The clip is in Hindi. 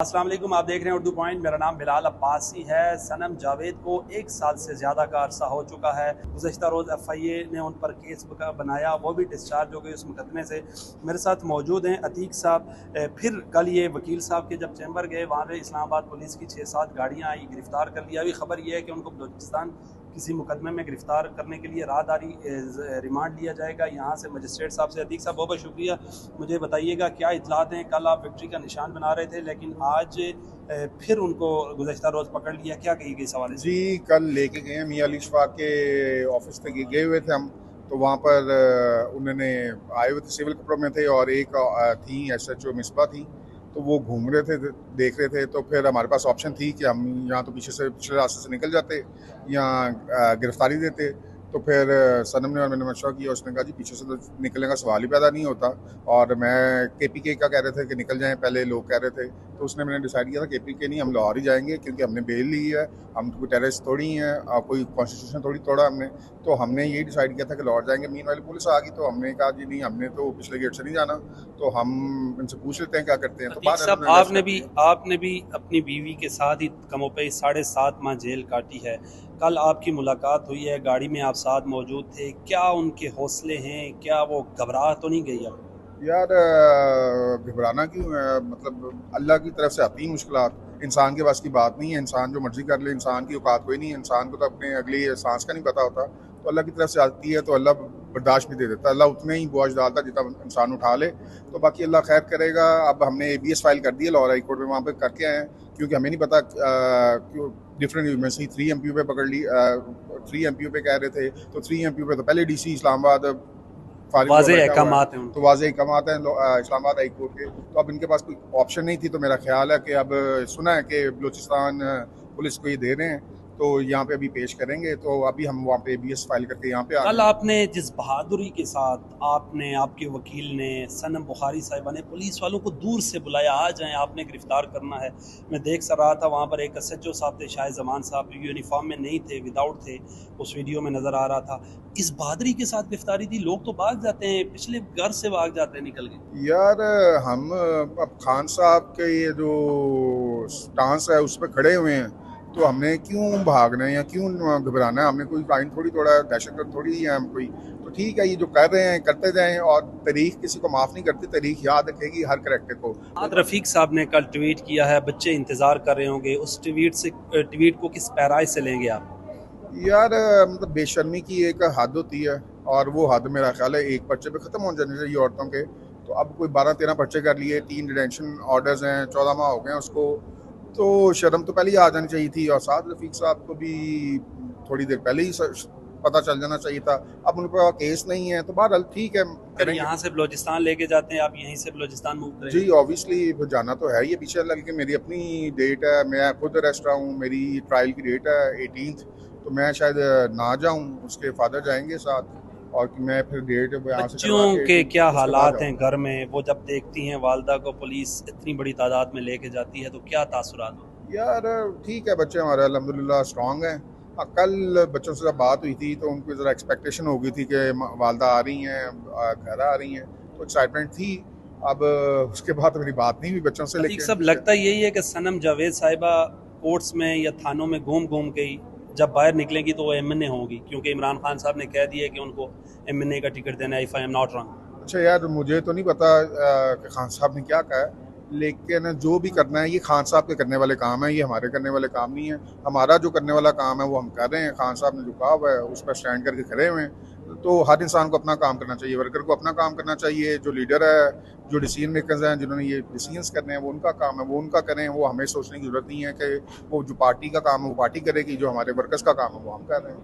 अस्सलाम वालेकुम, आप देख रहे हैं उर्दू पॉइंट। मेरा नाम बिलाल अब्बासी है। सनम जावेद को 1 साल से ज़्यादा का अरसा हो चुका है। गुज़श्ता रोज़ FIA ने उन पर केस बनाया, वो भी डिस्चार्ज हो गई उस मुकदमे से। मेरे साथ मौजूद हैं अतीक साहब। फिर कल ये वकील साहब के जब चैम्बर गए, वहाँ पे इस्लामाबाद पुलिस की 6-7 गाड़ियाँ आई, गिरफ़्तार कर लिया। अभी खबर ये है कि उनको बलूचिस्तान किसी मुकदमे में गिरफ़्तार करने के लिए राहदारी रिमांड लिया जाएगा यहाँ से मजिस्ट्रेट साहब से। अतीक साहब बहुत बहुत शुक्रिया। मुझे बताइएगा क्या इतलात हैं। कल आप विक्ट्री का निशान बना रहे थे, लेकिन आज फिर उनको गुज़श्ता रोज़ पकड़ लिया, क्या कही गई सवाल जी? कल लेके गए हैं मियाँ अली शफाक के ऑफिस तक गए हुए थे हम। तो वहाँ पर उन्होंने आए हुए थे, सिविल कपड़ों में थे, और एक थी SHO मिसबा थी। तो वो घूम रहे थे, देख रहे थे। तो फिर हमारे पास ऑप्शन थी कि हम यहाँ तो पीछे से पिछले रास्ते से निकल जाते या गिरफ्तारी देते। तो फिर सनम ने और मैंने मशवरा किया। उसने कहा जी पीछे से तो निकलने का सवाल ही पैदा नहीं होता। और मैं KPK का कह रहे थे कि निकल जाएं, पहले लोग कह रहे थे। तो उसने मैंने डिसाइड किया था KPK नहीं, हम लाहौर ही जाएंगे, क्योंकि हमने बेल ली है। हम कोई टेररिस्ट थोड़ी हैं, कोई कॉन्स्टिट्यूशन थोड़ी तोड़ा हमने। तो हमने यही डिसाइड किया था कि लाहौर जाएंगे। मीन वाली पुलिस आ गई तो हमने कहा जी नहीं, हमने तो पिछले गेट से नहीं जाना, तो हम इनसे पूछ लेते हैं क्या करते हैं। तो अतीक साहब, आपने भी अपनी बीवी के साथ ही कमोपेश 7.5 माह जेल काटी है। कल आपकी मुलाकात हुई है, गाड़ी में आप साथ मौजूद थे। क्या उनके हौसले हैं? क्या वो घबरा तो नहीं गई अब? यार घबराना क्यों है? मतलब अल्लाह की तरफ से आती हैं मुश्किलात, इंसान के पास की बात नहीं है। इंसान जो मर्जी कर ले, इंसान की औकात कोई नहीं है। इंसान को तो अपने अगली सांस का नहीं पता होता। तो अल्लाह की तरफ से आती है तो अल्लाह बर्दाश्त भी दे देता है। अल्लाह उतने ही बोझ डालता है जितना इंसान उठा ले। तो बाकी अल्लाह खैर करेगा। अब हमने ABS फाइल कर दी है लाहौर हाई कोर्ट में, वहाँ पे करके आए हैं, क्योंकि हमें नहीं पता क्यों डिफरेंट में से 3 MPU पे पकड़ ली। 3 MPU पे कह रहे थे, तो 3 MPU पे तो पहले DC इस्लामाबाद वाज़े अहकामात हैं तो वाज़े अहकामात हैं इस्लामाबाद हाई कोर्ट के। तो अब इनके पास कोई ऑप्शन नहीं थी। तो मेरा ख्याल है कि अब सुना है कि बलूचिस्तान पुलिस को ये दे रहे हैं, तो यहाँ पे अभी पेश करेंगे। तो अभी हम वहाँ पे ABS फाइल करके यहाँ पे आ कल गए। आपने जिस बहादुरी के साथ आपने, आपके वकील ने, सनम बुखारी साहिबा ने पुलिस वालों को दूर से बुलाया, आ जाएं आपने गिरफ्तार करना है। मैं देख सक रहा था वहाँ पर एक SHO साहब थे, शायद जमान साहब, यूनिफॉर्म में नहीं थे, विदाउट थे, उस वीडियो में नज़र आ रहा था। इस बहादुरी के साथ गिरफ्तारी थी। लोग तो भाग जाते हैं, पिछले घर से भाग जाते हैं निकल के। यार हम अब खान साहब के ये जो स्टांस है उस पर खड़े हुए हैं, तो हमने क्यों भागना है या क्यों घबराना है? हमने कोई आइन थोड़ी तोड़ा है, दहशतगर्द थोड़ी है हम कोई। तो ठीक है, ये जो कर रहे हैं करते जाएं, और तारीख किसी को माफ़ नहीं करती, तारीख याद रखेगी हर करैक्टर को। रफ़ीक साहब ने कल ट्वीट किया है, बच्चे इंतज़ार कर रहे होंगे। उस ट्वीट को किस पैराए से लेंगे आप? यार मतलब बेशर्मी की एक हद होती है, और वो हद मेरा ख्याल है एक पर्चे पे ख़त्म हो जाने चाहिए औरतों के। तो अब कोई 12-13 पर्चे कर लिए, 3 डिटेंशन ऑर्डर्स हैं, 14 माह हो गए हैं उसको। तो शर्म तो पहले ही आ जानी चाहिए थी, और साथ रफ़ीक साहब को भी थोड़ी देर पहले ही पता चल जाना चाहिए था। अब उनके पास केस नहीं है, तो बहरहाल ठीक है, फिर यहाँ से बलूचिस्तान लेके जाते हैं, आप यहीं से बलूचिस्तान मूव करेंगे? जी ऑब्वियसली जाना तो है। ये पीछे लग के मेरी अपनी डेट है, मैं खुद अरेस्ट रहा हूँ, मेरी ट्रायल की डेट है 18th। तो मैं शायद ना जाऊँ, उसके फादर जाएंगे साथ, और कि मैं फिर डेट बच्चियों के क्या हालात हैं घर में? वो जब देखती हैं वालदा को पुलिस इतनी बड़ी तादाद में लेके जाती है, तो क्या तासुरात हो? यार ठीक है, बच्चे हमारे अल्हम्दुलिल्लाह स्ट्रॉन्ग हैं। कल बच्चों से जब बात हुई थी तो उनको ज़रा एक्सपेक्टेशन हो गई थी कि वालदा आ रही हैं, घर आ रही हैं, तो एक्साइटमेंट थी। अब उसके बाद तो मेरी बात नहीं हुई बच्चों से। लेकिन सब लगता यही है कि सनम जावेद साहिबा कोर्ट्स में या थानों में घूम घूम के ही जब बाहर निकलेंगी तो वो MNA होंगी, क्योंकि इमरान खान साहब ने कह दिया कि उनको MNA का टिकट देना है, if I am not wrong. अच्छा यार, मुझे तो नहीं पता कि खान साहब ने क्या कहा है, लेकिन जो भी करना है ये खान साहब के करने वाले काम है, ये हमारे करने वाले काम नहीं है। हमारा जो करने वाला काम है वो हम कर रहे हैं। खान साहब ने जो कहा हुआ है उस पर स्टैंड करके खड़े हुए हैं। तो हर इंसान को अपना काम करना चाहिए, वर्कर को अपना काम करना चाहिए। जो लीडर है, जो डिसीजन मेकर्स हैं, जिन्होंने ये डिसीजंस करने हैं, वो उनका काम है, वो उनका करें। वो हमें सोचने की जरूरत नहीं है कि वो जो पार्टी का काम है वो पार्टी करेगी, जो हमारे वर्कर्स का काम है वो हम कर रहे हैं।